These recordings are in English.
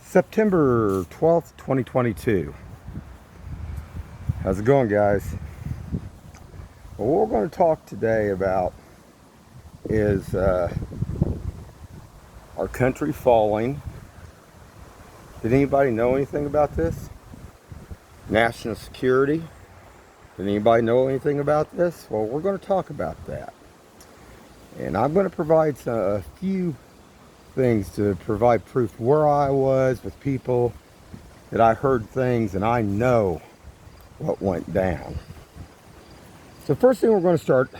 September 12th, 2022. How's it going, guys? Well, what we're going to talk today about is our country falling. Did anybody know anything about this? National security. Did anybody know anything about this? Well, we're going to talk about that. And I'm going to provide a few things to provide proof where I was with people that I heard things and I know what went down. So first thing we're going to start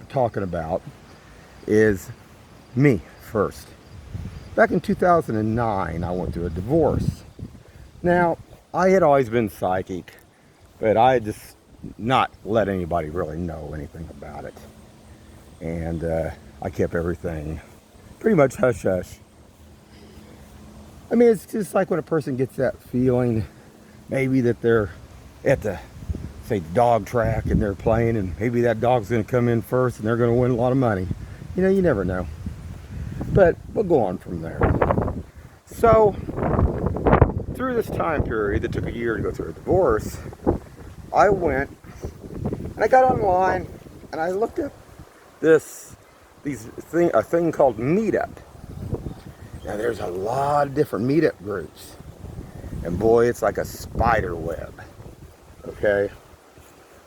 talking about is me first. Back in 2009, I went through a divorce. Now, I had always been psychic, but I had just not let anybody really know anything about it. And I kept everything pretty much hush-hush. I mean, it's just like when a person gets that feeling, maybe that they're at the, say, dog track and they're playing, and maybe that dog's going to come in first and they're going to win a lot of money. You know, you never know. But we'll go on from there. So, through this time period that took a year to go through a divorce, I went and I got online and I looked up a thing called Meetup. Now, there's a lot of different meetup groups, and boy, it's like a spider web. Okay,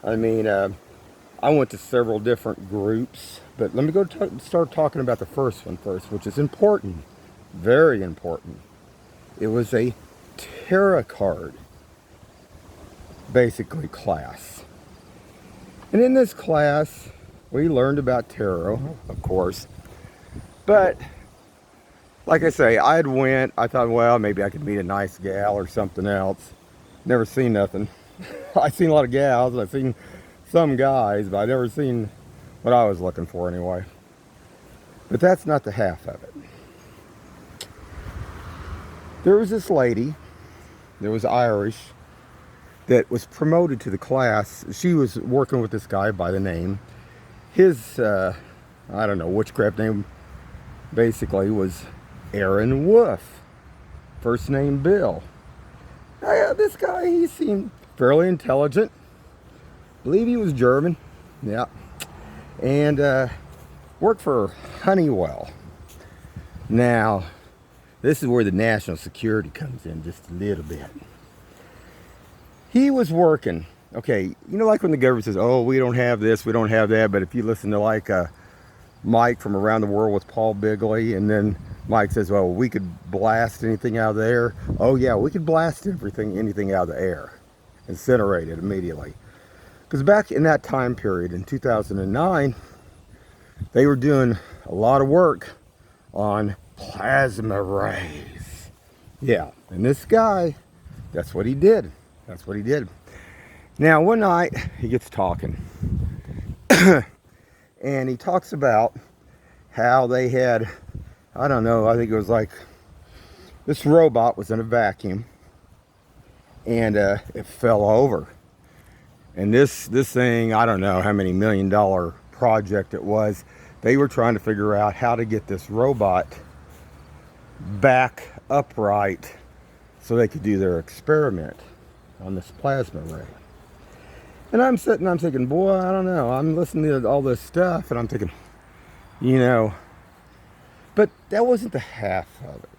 I mean, I went to several different groups, but let me start talking about the first one first, which is important, very important. It was a tarot card, basically, class. And in this class, we learned about tarot, of course, but like I say, I thought, well, maybe I could meet a nice gal or something else. Never seen nothing. I've seen a lot of gals, I've seen some guys, but I've never seen what I was looking for anyway. But that's not the half of it. There was this lady that was Irish that was promoted to the class. She was working with this guy by the name. His, I don't know, witchcraft name basically was Aaron Wolf. First name Bill. This guy, he seemed fairly intelligent. Believe he was German. Yeah. And worked for Honeywell. Now, this is where the national security comes in just a little bit. He was working. Okay, you know, like when the government says, oh, we don't have this, we don't have that, but if you listen to like Mike from Around the World with Paul Bigley, and then Mike says, well, we could blast anything out of the air. Oh yeah, we could blast anything out of the air. Incinerate it immediately. Because back in that time period, in 2009, they were doing a lot of work on plasma rays. Yeah, and this guy, that's what he did. That's what he did. Now, one night, he gets talking. And he talks about how they had, I don't know, I think it was like, this robot was in a vacuum. And it fell over. And this thing, I don't know how many $1 million project it was. They were trying to figure out how to get this robot back upright so they could do their experiment on this plasma ray. And I'm thinking, boy, I don't know. I'm listening to all this stuff and I'm thinking, you know, but that wasn't the half of it.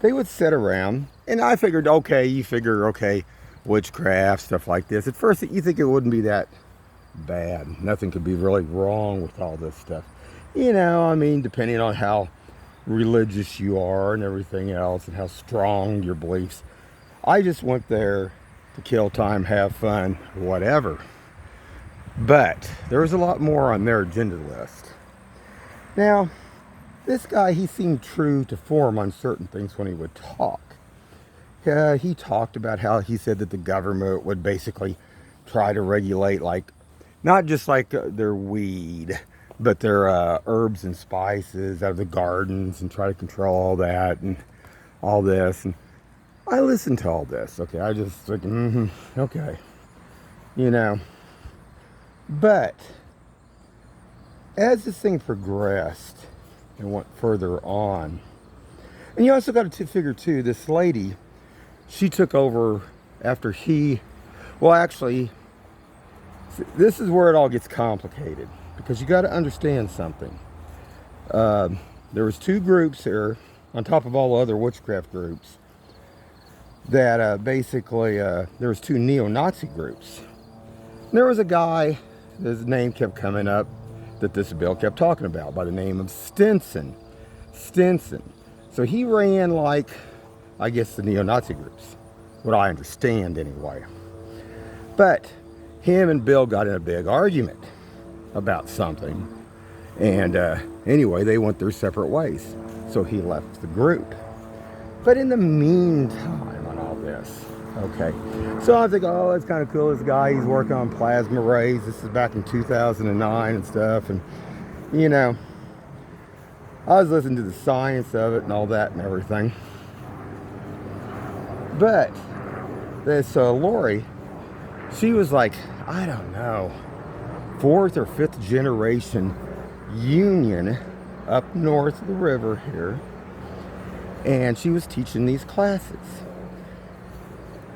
They would sit around, and I figured, okay, witchcraft, stuff like this. At first, you think it wouldn't be that bad. Nothing could be really wrong with all this stuff. You know, I mean, depending on how religious you are and everything else, and how strong your beliefs. I just went there to kill time, have fun, whatever. But there was a lot more on their agenda list. Now, this guy, he seemed true to form on certain things when he would talk. He talked about how he said that the government would basically try to regulate, like, not just like their weed, but their herbs and spices out of the gardens, and try to control all that and all this. And I listened to all this. Okay, I just like, okay, you know. But as this thing progressed and went further on, And you also got to figure too, this lady, she took over after well actually, this is where it all gets complicated, because you got to understand something. There was two groups here, on top of all the other witchcraft groups, that basically, there was two neo-Nazi groups. And there was a guy, his name kept coming up, that this bill kept talking about, by the name of Stinson. So he ran like, I guess, the neo-Nazi groups, what I understand anyway. But him and Bill got in a big argument about something, and anyway, they went their separate ways. So he left the group. But in the meantime on all this, okay, so I think, oh, it's kind of cool, this guy, he's working on plasma rays. This is back in 2009 and stuff, and you know, I was listening to the science of it and all that and everything. But this Lori, she was like, I don't know, 4th or 5th generation Union up north of the river here, and she was teaching these classes.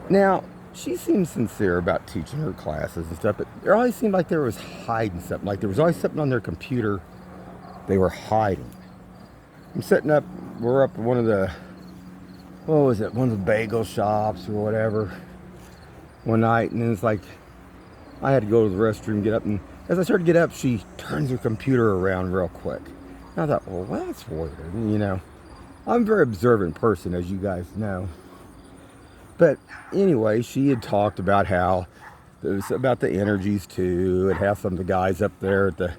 Now, she seemed sincere about teaching her classes and stuff, but it always seemed like there was hiding something, like there was always something on their computer they were hiding. We're up at one of the, what was it, one of the bagel shops or whatever one night, and it's like, I had to go to the restroom, get up, and as I started to get up, she turns her computer around real quick. And I thought, well, that's weird, you know. I'm a very observant person, as you guys know. But anyway, she had talked about how it was about the energies too, and how some of the guys up there at the,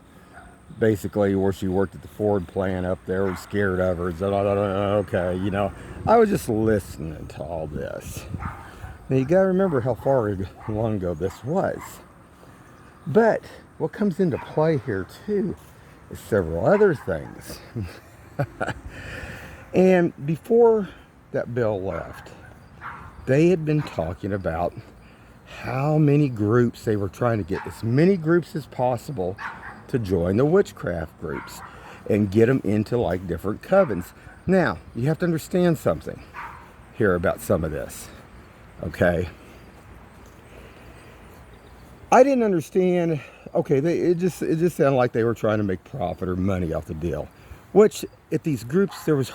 basically where she worked at the Ford plant up there, were scared of her. So, okay, you know, I was just listening to all this. Now you gotta remember how long ago this was. But what comes into play here too is several other things. And before that bill left, they had been talking about how many groups they were trying to get, as many groups as possible, to join the witchcraft groups and get them into like different covens. Now, you have to understand something here about some of this, okay? I didn't understand, okay, it just sounded like they were trying to make profit or money off the deal, which at these groups, there was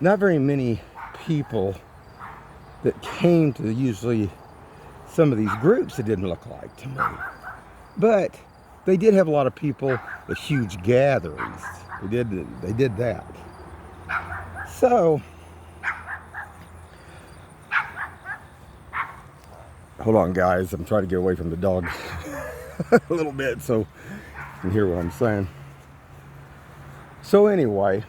not very many people that came to usually some of these groups, it didn't look like to me. But they did have a lot of people at huge gatherings. They did that. So, hold on guys, I'm trying to get away from the dog a little bit so you can hear what I'm saying. So anyway,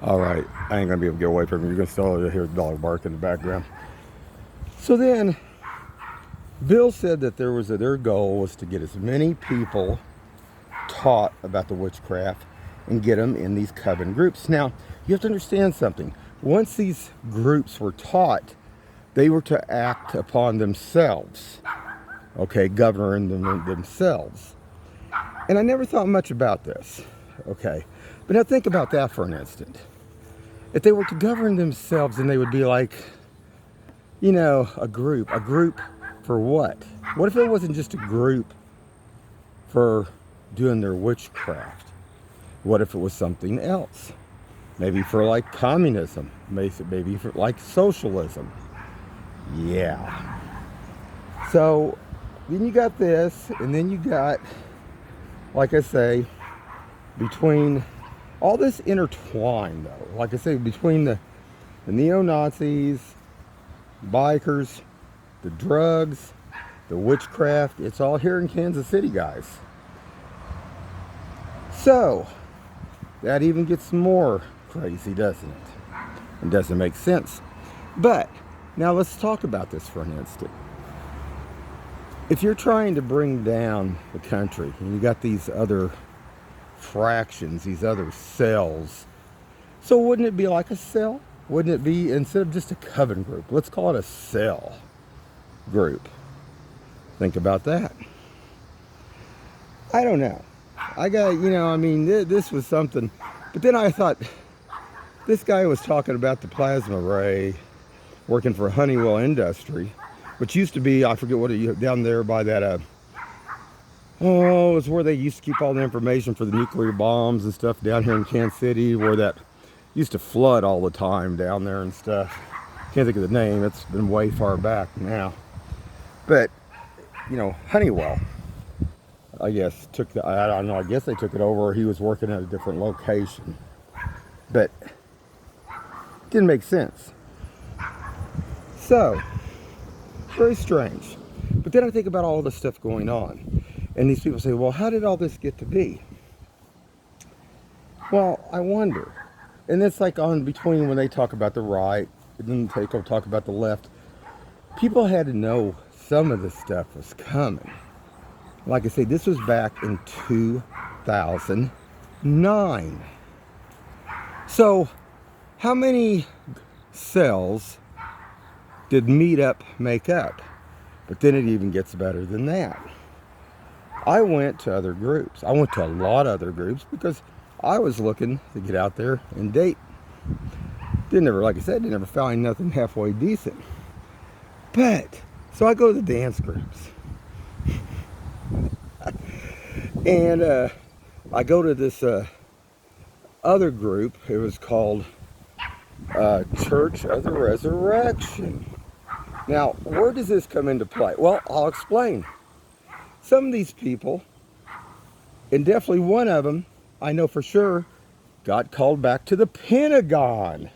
all right, I ain't gonna be able to get away from you. You're gonna still hear the dog bark in the background. So then, Bill said that their goal was to get as many people taught about the witchcraft and get them in these coven groups. Now, you have to understand something. Once these groups were taught, they were to act upon themselves, okay, governing themselves. And I never thought much about this, okay. But now think about that for an instant. If they were to govern themselves, then they would be like, you know, a group for what? What if it wasn't just a group for doing their witchcraft? What if it was something else? Maybe for like communism, maybe for like socialism. Yeah. So then you got this, and then you got, like I say, between all this intertwined though, like I say, between the neo-Nazis, bikers, the drugs, the witchcraft, it's all here in Kansas City, guys. So that even gets more crazy, doesn't it? It doesn't make sense. But now let's talk about this for an instant. If you're trying to bring down the country and you got these other fractions, these other cells, so wouldn't it be like a cell? Wouldn't it be, instead of just a coven group, let's call it a cell group? think about that. I don't know. I got, I mean, this was something. But then I thought, this guy was talking about the plasma ray working for Honeywell Industry, which used to be, I forget what it, down there by that, oh, it's where they used to keep all the information for the nuclear bombs and stuff down here in Kansas City, where that used to flood all the time down there and stuff. Can't think of the name. It's been way far back now. But, Honeywell, I guess, I don't know, I guess they took it over, or he was working at a different location. But it didn't make sense. So, very strange. But then I think about all the stuff going on. And these people say, well, how did all this get to be? Well, I wonder. And it's like on between when they talk about the right, and then they talk about the left. People had to know some of this stuff was coming. Like I say, this was back in 2009. So, how many cells did Meetup make up? But then it even gets better than that. I went to other groups. I went to a lot of other groups because I was looking to get out there and date. Didn't ever, like I said, didn't ever find nothing halfway decent. But, so I go to the dance groups. And I go to this other group. It was called Church of the Resurrection. Now, where does this come into play? Well, I'll explain. Some of these people, and definitely one of them, I know for sure, got called back to the Pentagon.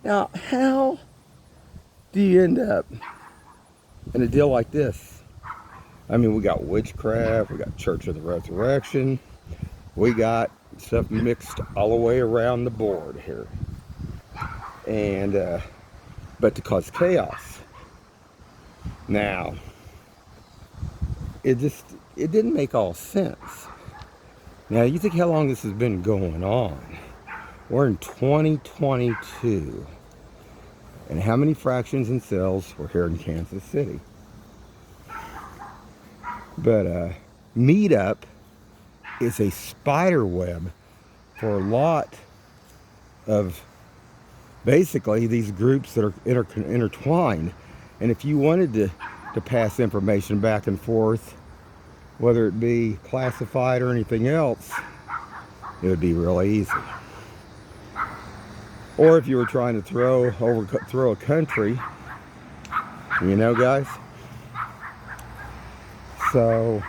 Now, how do you end up in a deal like this? I mean, we got witchcraft, we got Church of the Resurrection, we got stuff mixed all the way around the board here. And, but to cause chaos. Now, it didn't make all sense. Now, you think how long this has been going on? We're in 2022. And how many fractions and cells were here in Kansas City? But Meetup is a spider web for a lot of basically these groups that are intertwined. And if you wanted to pass information back and forth, whether it be classified or anything else, it would be really easy. Or if you were trying to throw a country, guys. So,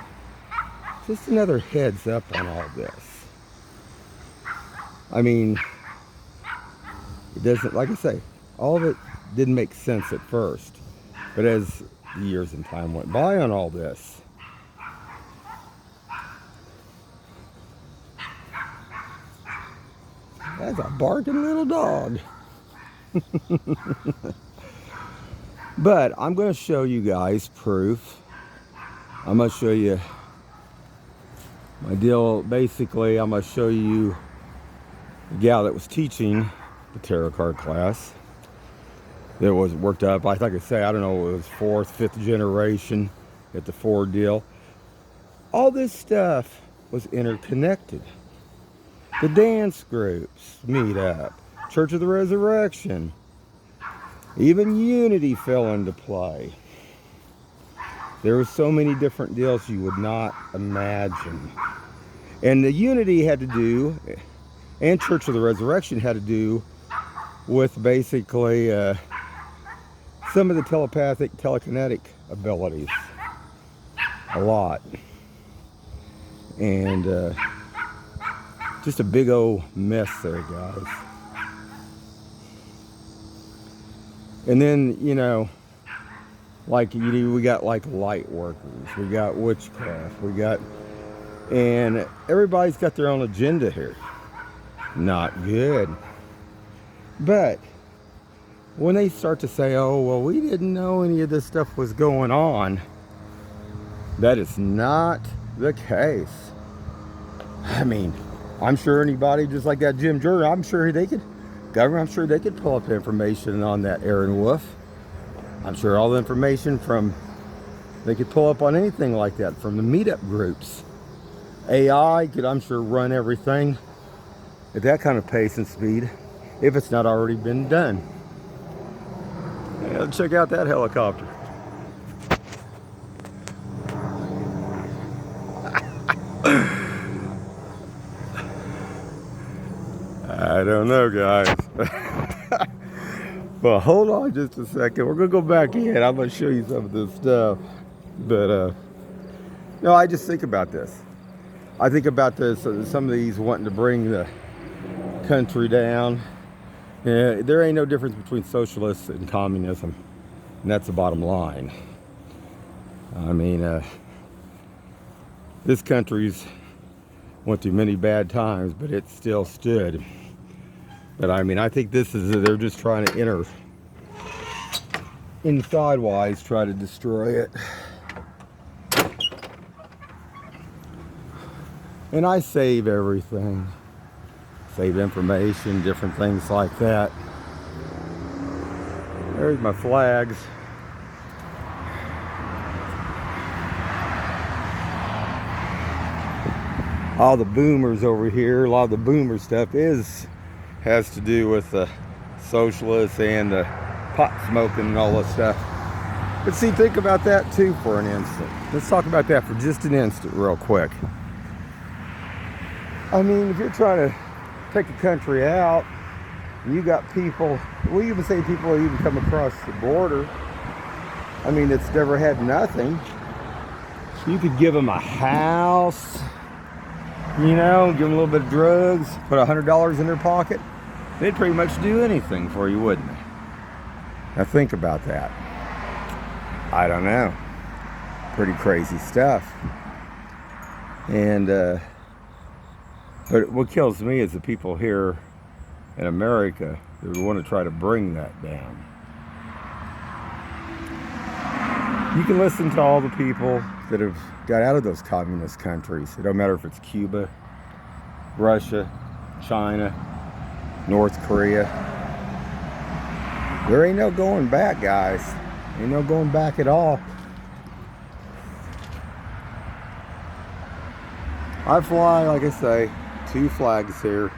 just another heads up on all this. I mean, it doesn't, like I say, all of it didn't make sense at first. But as the years and time went by on all this, that's a barking little dog. But I'm going to show you guys proof. I'm going to show you my deal. Basically, I'm going to show you the gal that was teaching the tarot card class. That was worked up, like I say, I don't know, it was 4th, 5th generation at the Ford deal. All this stuff was interconnected. The dance groups, Meetup, Church of the Resurrection, even Unity fell into play. There were so many different deals you would not imagine. And the Unity had to do, and Church of the Resurrection had to do with basically some of the telepathic, telekinetic abilities. A lot. And just a big old mess there, guys. And then, like we got like light workers, we got witchcraft, and everybody's got their own agenda here. Not good. But when they start to say, oh, well, we didn't know any of this stuff was going on, that is not the case. I mean, I'm sure anybody just like that Jim Jordan, I'm sure they could pull up information on that Aaron Wolf. I'm sure all the information from They could pull up on anything like that from the meetup groups. AI could, I'm sure, run everything at that kind of pace and speed if it's not already been done. Yeah, check out that helicopter. I don't know, guys. Well, hold on just a second. We're gonna go back in. I'm gonna show you some of this stuff. But no, I just think about this. I think about this. Some of these wanting to bring the country down. Yeah, there ain't no difference between socialists and communism, and that's the bottom line. I mean, this country's went through many bad times, but it still stood. But I mean, I think this is, they're just trying to enter inside wise, try to destroy it. And I save everything, save information, different things like that. There's my flags. All the boomers over here, a lot of the boomer stuff has to do with the socialists and the pot smoking and all that stuff. But see, think about that too for an instant. Let's talk about that for just an instant real quick. I mean, if you're trying to take a country out, and you got people, we even say people even come across the border, I mean, it's never had nothing. You could give them a house, you know, give them a little bit of drugs, put $100 in their pocket. They'd pretty much do anything for you, wouldn't they? Now think about that. I don't know. Pretty crazy stuff. And, but what kills me is the people here in America that want to try to bring that down. You can listen to all the people that have got out of those communist countries. It don't matter if it's Cuba, Russia, China, North Korea. There ain't no going back, guys. Ain't no going back at all. I fly, like I say, 2 flags here.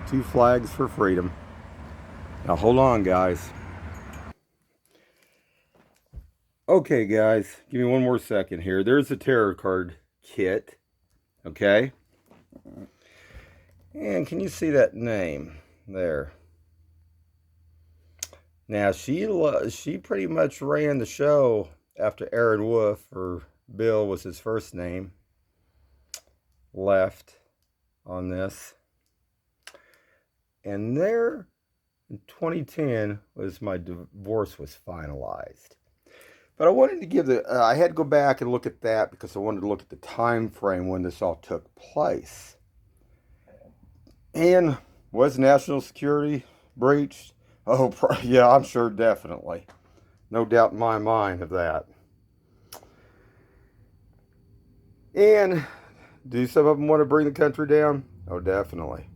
2 flags for freedom. Now hold on, guys. Okay, guys, give me one more second here. There's the tarot card kit. Okay. And can you see that name there? Now, she pretty much ran the show after Aaron Wolf, or Bill was his first name, left on this. And there, in 2010, was my divorce was finalized. But I wanted to give I had to go back and look at that because I wanted to look at the time frame when this all took place. And was national security breached? Oh, yeah, I'm sure, definitely. No doubt in my mind of that. And do some of them want to bring the country down? Oh, definitely.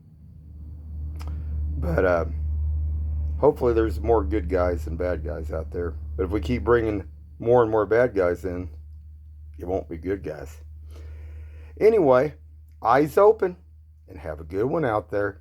But hopefully there's more good guys than bad guys out there. But if we keep bringing more and more bad guys in, it won't be good guys. Anyway, eyes open and have a good one out there.